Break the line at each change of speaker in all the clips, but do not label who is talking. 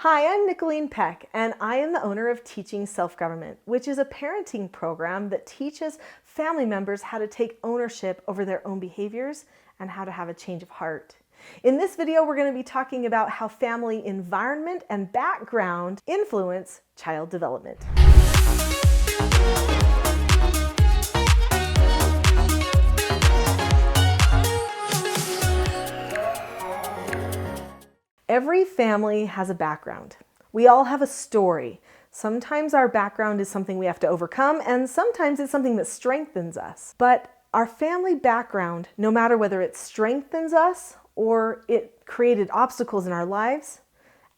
Hi, I'm Nicholeen Peck, and I am the owner of Teaching Self-Government, which is a parenting program that teaches family members how to take ownership over their own behaviors and how to have a change of heart. In this video, we're going to be talking about how family environment and background influence child development. Every family has a background. We all have a story. Sometimes our background is something we have to overcome, and sometimes it's something that strengthens us. But our family background, no matter whether it strengthens us or it created obstacles in our lives,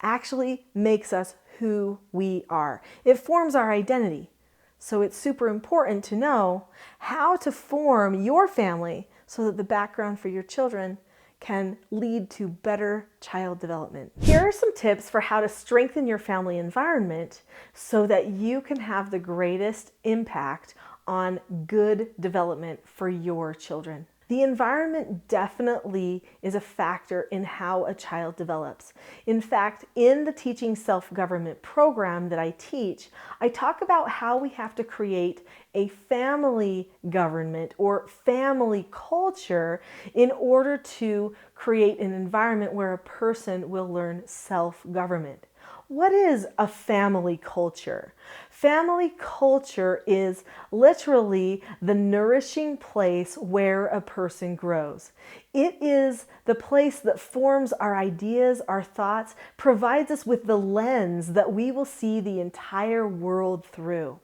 actually makes us who we are. It forms our identity. So it's super important to know how to form your family so that the background for your children can lead to better child development. Here are some tips for how to strengthen your family environment so that you can have the greatest impact on good development for your children. The environment definitely is a factor in how a child develops. In fact, in the Teaching Self-Government program that I teach, I talk about how we have to create a family government or family culture in order to create an environment where a person will learn self-government. What is a family culture? Family culture is literally the nourishing place where a person grows. It is the place that forms our ideas, our thoughts, provides us with the lens that we will see the entire world through.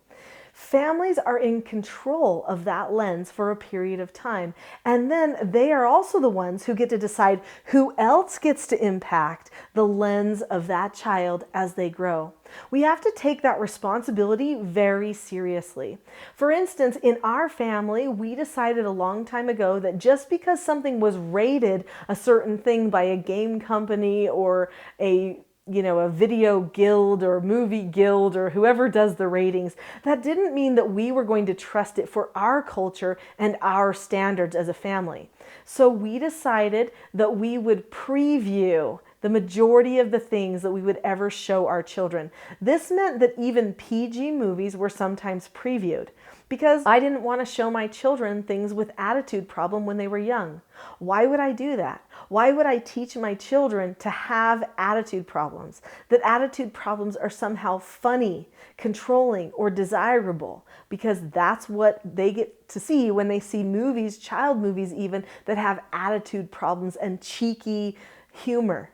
Families are in control of that lens for a period of time, and then they are also the ones who get to decide who else gets to impact the lens of that child as they grow. We have to take that responsibility very seriously. For instance, in our family, we decided a long time ago that just because something was rated a certain thing by a game company or a video guild or movie guild or whoever does the ratings, that didn't mean that we were going to trust it for our culture and our standards as a family. So we decided that we would preview the majority of the things that we would ever show our children. This meant that even PG movies were sometimes previewed because I didn't want to show my children things with attitude problem when they were young. Why would I do that? Why would I teach my children to have attitude problems? That attitude problems are somehow funny, controlling, or desirable, because that's what they get to see when they see movies, child movies even, that have attitude problems and cheeky humor.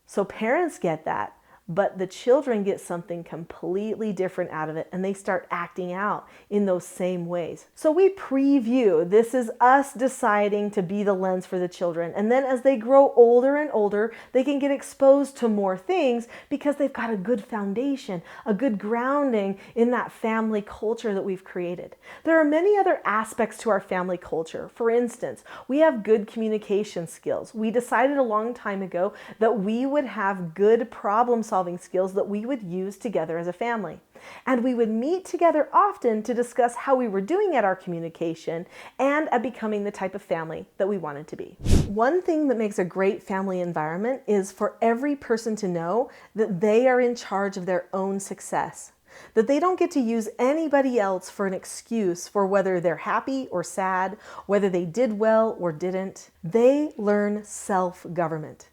So parents get that, but the children get something completely different out of it, and they start acting out in those same ways. So we preview. This is us deciding to be the lens for the children. And then as they grow older and older, they can get exposed to more things because they've got a good foundation, a good grounding in that family culture that we've created. There are many other aspects to our family culture. For instance, we have good communication skills. We decided a long time ago that we would have good problem-solving skills that we would use together as a family. And we would meet together often to discuss how we were doing at our communication and at becoming the type of family that we wanted to be. One thing that makes a great family environment is for every person to know that they are in charge of their own success. That they don't get to use anybody else for an excuse for whether they're happy or sad, whether they did well or didn't. They learn self-government.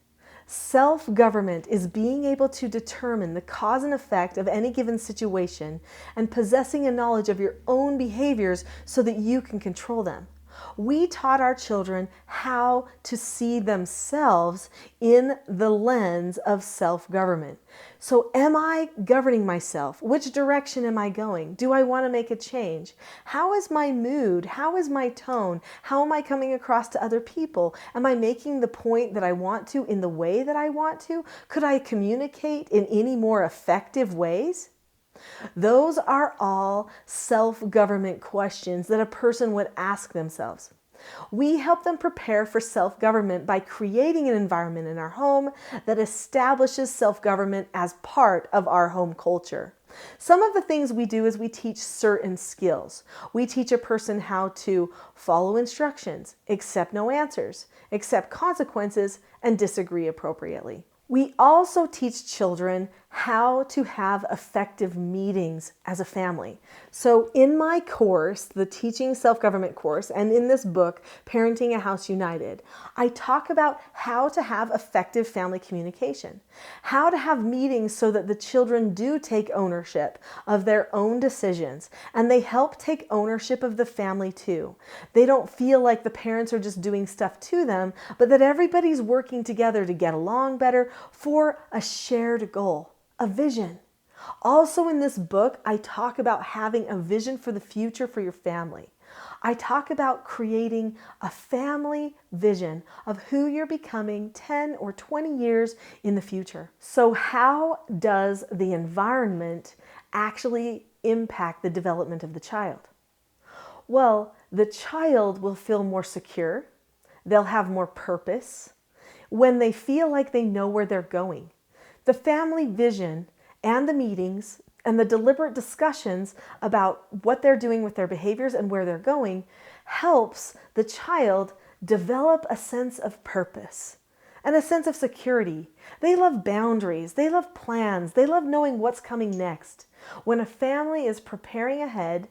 Self-government is being able to determine the cause and effect of any given situation and possessing a knowledge of your own behaviors so that you can control them. We taught our children how to see themselves in the lens of self-government. So am I governing myself? Which direction am I going? Do I want to make a change? How is my mood? How is my tone? How am I coming across to other people? Am I making the point that I want to in the way that I want to? Could I communicate in any more effective ways? Those are all self-government questions that a person would ask themselves. We help them prepare for self-government by creating an environment in our home that establishes self-government as part of our home culture. Some of the things we do is we teach certain skills. We teach a person how to follow instructions, accept no answers, accept consequences, and disagree appropriately. We also teach children how to have effective meetings as a family. So in my course, the Teaching Self-Government course, and in this book, Parenting a House United, I talk about how to have effective family communication, how to have meetings so that the children do take ownership of their own decisions, and they help take ownership of the family too. They don't feel like the parents are just doing stuff to them, but that everybody's working together to get along better for a shared goal. A vision. Also in this book, I talk about having a vision for the future for your family. I talk about creating a family vision of who you're becoming 10 or 20 years in the future. So how does the environment actually impact the development of the child? Well, the child will feel more secure. They'll have more purpose when they feel like they know where they're going. The family vision and the meetings and the deliberate discussions about what they're doing with their behaviors and where they're going helps the child develop a sense of purpose and a sense of security. They love boundaries. They love plans. They love knowing what's coming next. When a family is preparing ahead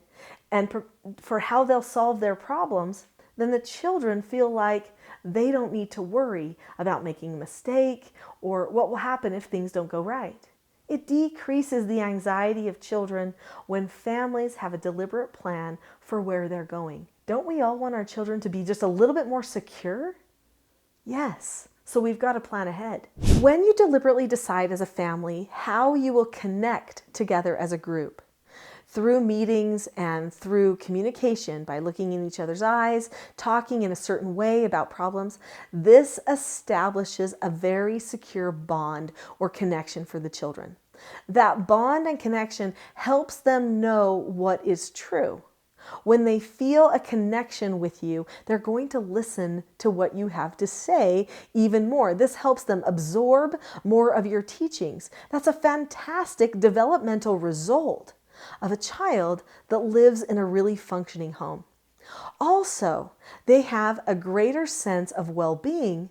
and for how they'll solve their problems, then the children feel like they don't need to worry about making a mistake or what will happen if things don't go right. It decreases the anxiety of children when families have a deliberate plan for where they're going. Don't we all want our children to be just a little bit more secure? Yes. So we've got to plan ahead. When you deliberately decide as a family how you will connect together as a group, through meetings and through communication by looking in each other's eyes, talking in a certain way about problems, this establishes a very secure bond or connection for the children. That bond and connection helps them know what is true. When they feel a connection with you, they're going to listen to what you have to say even more. This helps them absorb more of your teachings. That's a fantastic developmental result of a child that lives in a really functioning home. Also, they have a greater sense of well-being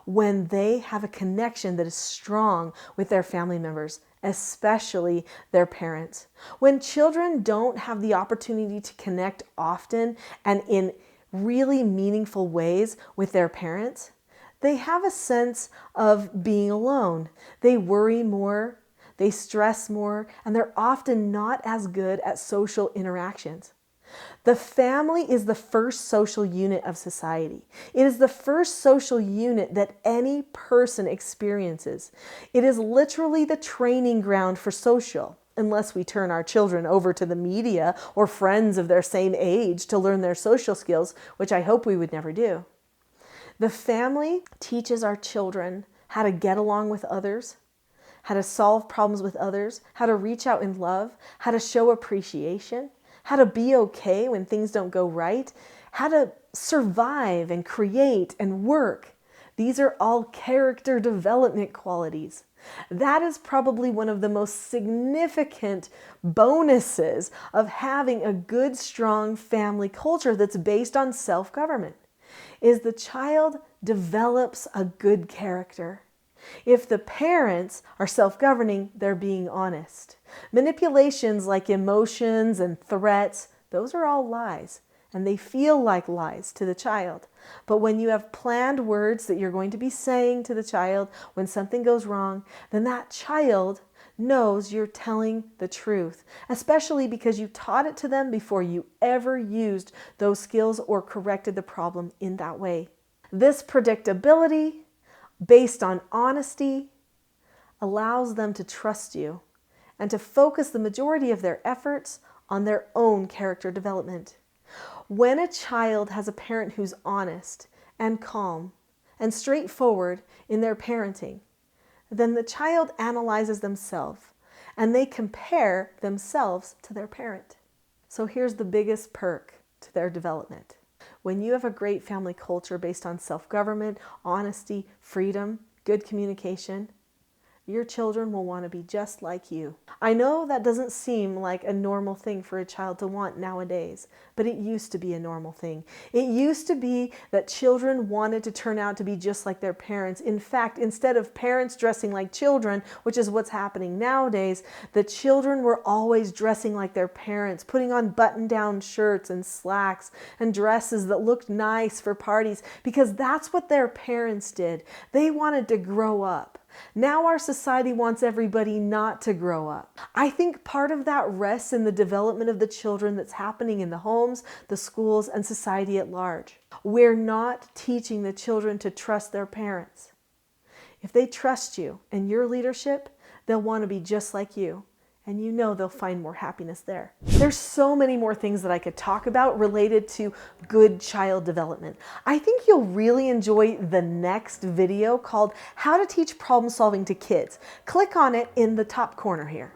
when they have a connection that is strong with their family members, especially their parents. When children don't have the opportunity to connect often and in really meaningful ways with their parents, they have a sense of being alone. They worry more. They stress more, and they're often not as good at social interactions. The family is the first social unit of society. It is the first social unit that any person experiences. It is literally the training ground for social, unless we turn our children over to the media or friends of their same age to learn their social skills, which I hope we would never do. The family teaches our children how to get along with others, how to solve problems with others, how to reach out in love, how to show appreciation, how to be okay when things don't go right, how to survive and create and work. These are all character development qualities. That is probably one of the most significant bonuses of having a good, strong family culture that's based on self-government, is the child develops a good character. If the parents are self-governing, they're being honest. Manipulations like emotions and threats, those are all lies, and they feel like lies to the child. But when you have planned words that you're going to be saying to the child when something goes wrong, then that child knows you're telling the truth, especially because you taught it to them before you ever used those skills or corrected the problem in that way. This predictability, based on honesty, allows them to trust you and to focus the majority of their efforts on their own character development. When a child has a parent who's honest and calm and straightforward in their parenting, then the child analyzes themselves and they compare themselves to their parent. So here's the biggest perk to their development. When you have a great family culture based on self-government, honesty, freedom, good communication, your children will want to be just like you. I know that doesn't seem like a normal thing for a child to want nowadays, but it used to be a normal thing. It used to be that children wanted to turn out to be just like their parents. In fact, instead of parents dressing like children, which is what's happening nowadays, the children were always dressing like their parents, putting on button-down shirts and slacks and dresses that looked nice for parties because that's what their parents did. They wanted to grow up. Now our society wants everybody not to grow up. I think part of that rests in the development of the children that's happening in the homes, the schools, and society at large. We're not teaching the children to trust their parents. If they trust you and your leadership, they'll want to be just like you. And you know they'll find more happiness there. There's so many more things that I could talk about related to good child development. I think you'll really enjoy the next video called How to Teach Problem Solving to Kids. Click on it in the top corner here.